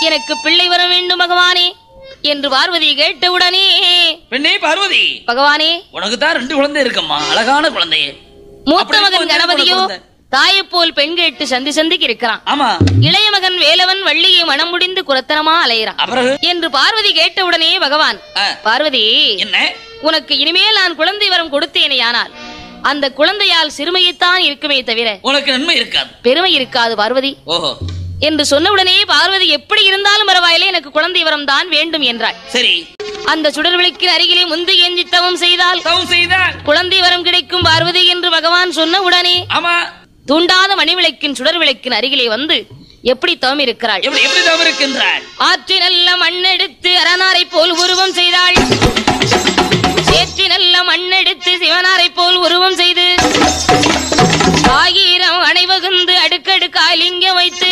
எனக்கு பிள்ளை வர வேண்டும் பகவானே என்று பார்வதி கேட்டவுடனே, பெண்ணே பார்வதி, பகவானே உனக்கு தான் 2 குழந்தை இருக்கம்மா, அழகான குழந்தையே. மூத்த மகன் கணபதியோ தாயை போல் பெண் கேட்டு சந்திக்கு இருக்கிறான். ஆமா. இளைய மகன் வேலவன் வள்ளியை மனம் முடிந்து குரத்தனமா அலைகிறான் என்று பார்வதி கேட்டவுடனே பகவான், பார்வதி என்ன, உனக்கு இனிமேல் நான் குழந்தை வரம் கொடுத்தேனே, ஆனால் அந்த குழந்தையால் சிறுமையைத்தான் இருக்குமே தவிர உனக்கு நன்மை இருக்காது, பெருமை இருக்காது பார்வதி. ஓஹோ என்று சொன்னவுடனே பார்வதி எப்படி இருந்தாலும் பரவாயில்லை, எனக்கு குழந்தை வரம் தான் வேண்டும் என்றாள். சரி. அந்த சுடர்விளக்கின் அருகிலே முந்து ஏஞ்சி தவம் செய்தால் குழந்தை வரம் கிடைக்கும் பார்வதி என்று பகவான் சொன்ன உடனே தூண்டாத மணிவிளக்கின் சுடர்விளக்கின் அருகிலே வந்து எப்படி தவம் இருக்கிறாள், எப்படி தவம் இருக்கின்றாள். ஆற்றி நல்ல மண்ணெடுத்து அரணாரை போல் உருவம் செய்தாள். சேற்றி நல்ல மண்ணெடுத்து சிவனாரை போல் உருவம் செய்து 1000 அணைவகுந்து அடுக்கடுக்காய் லிங்கம் வைத்து